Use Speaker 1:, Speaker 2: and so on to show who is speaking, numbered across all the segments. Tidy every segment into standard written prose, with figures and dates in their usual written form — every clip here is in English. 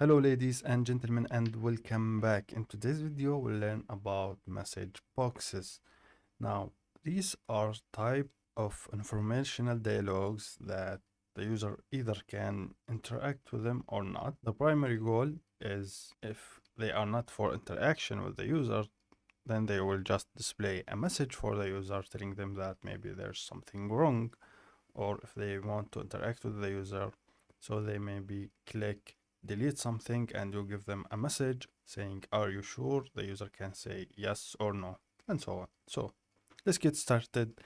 Speaker 1: Hello ladies and gentlemen and welcome back. In today's video we'll learn about message boxes. Now these are type of informational dialogues that the user either can interact with them or not. The primary goal is if they are not for interaction with the user, then they will just display a message for the user telling them that maybe there's something wrong, or if they want to interact with the user, so they maybe click delete something and you give them a message saying are you sure. The user can say yes or no and so on. So let's get started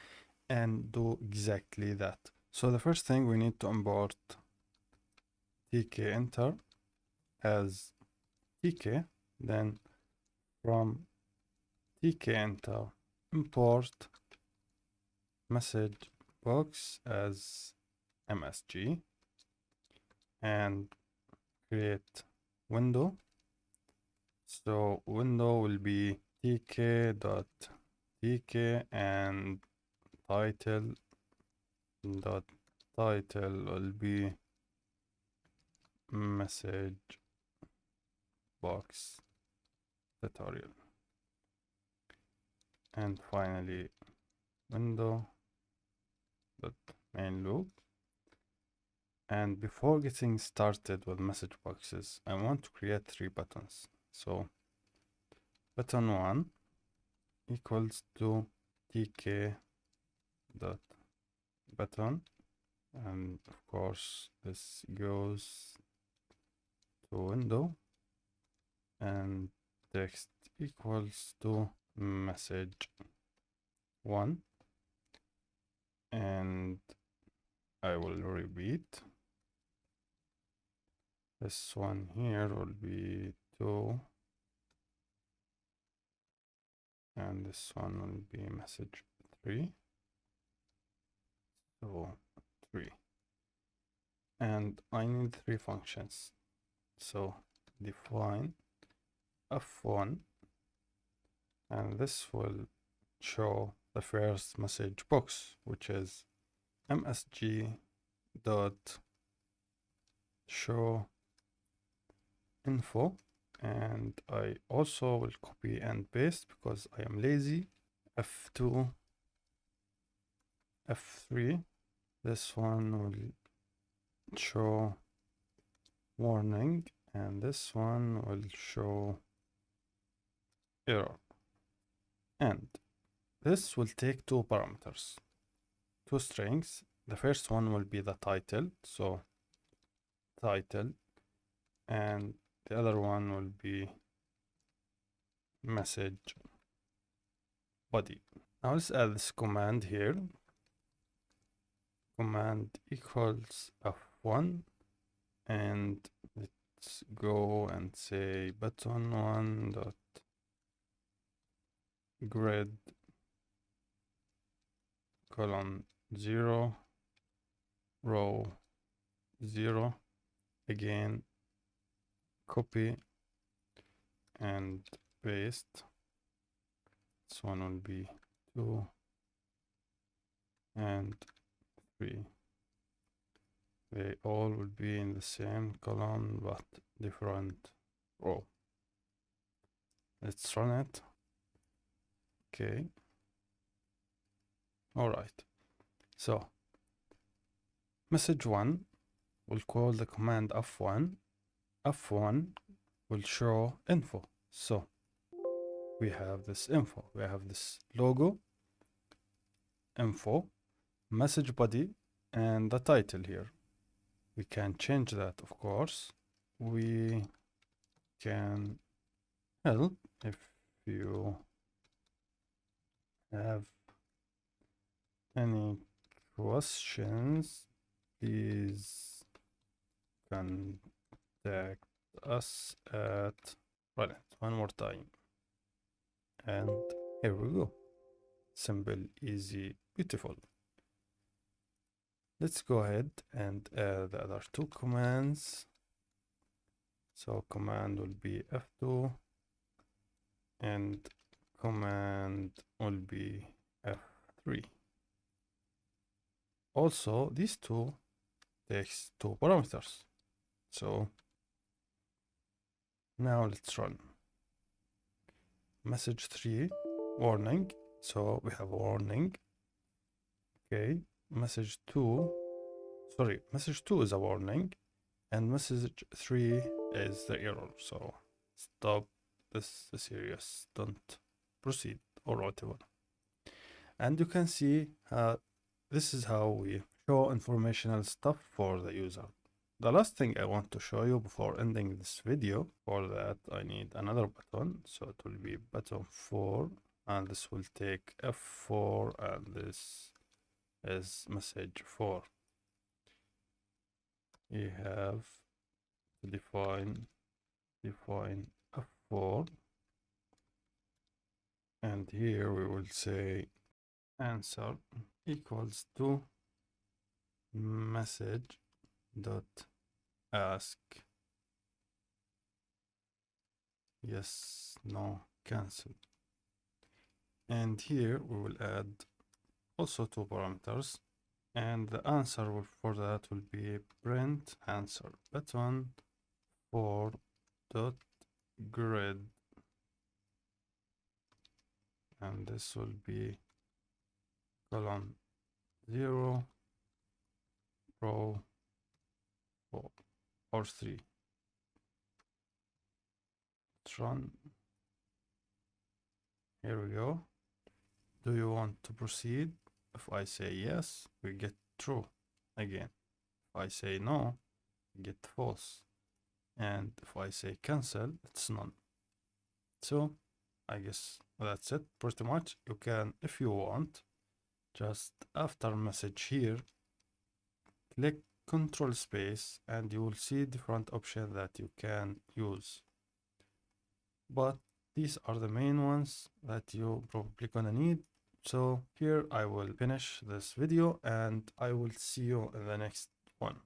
Speaker 1: and do exactly that. So the first thing, we need to import Tkinter as tk, then from Tkinter import message box as msg and create window. So window will be tk.tk and title will be message box tutorial, and finally window main loop. And before getting started with message boxes, I want to create 3 buttons. So button 1 equals to tk dot button, and of course this goes to window, and text equals to message 1, and I will repeat. This one here will be 2, and this one will be message 3. So 3, and I need 3 functions. So define f1, and this will show the first message box, which is msg dot show info, and I also will copy and paste because I am lazy. F2, F3, this one will show warning, and this one will show error. And this will take 2 parameters, 2 strings. The first one will be the title, so title, and the other one will be message body. Now let's add this command here. Command equals f1, and let's go and say button 1 dot grid column 0 row 0. Again, copy and paste. This one will be 2 and 3. They all will be in the same column but different row. Let's run it. Okay. All right. So message 1 will call the command f1. F1 will show info. So we have this info, we have this logo, info, message body, and the title here. We can change that, of course. We can help if you have any questions, please contact us at, run it one more time, and here we go. Simple, easy, beautiful. Let's go ahead and add the other 2 commands. So command will be f2 and command will be f3. Also, these 2 takes 2 parameters. So Now let's run. Message 3, warning. So we have warning. Okay. Message 2, sorry, message 2 is a warning, and message 3 is the error. So stop this serious, don't proceed or whatever. And you can see this is how we show informational stuff for the user. The last thing I want to show you before ending this video, for that I need another button. So it will be button 4, and this will take F4, and this is message 4. We have to define F4, and here we will say answer equals to message dot ask yes, no, cancel. And here we will add also 2 parameters, and the answer for that will be print answer button 4 dot grid, and this will be column 0 row 4 or 3. Let's run. Here we go. Do you want to proceed? If I say yes, we get true again. If I say no, we get false. And if I say cancel, it's none. So I guess that's it pretty much. You can, if you want, just after message here, click control space, and you will see different options that you can use. But these are the main ones that you probably gonna need. So here I will finish this video, and I will see you in the next one.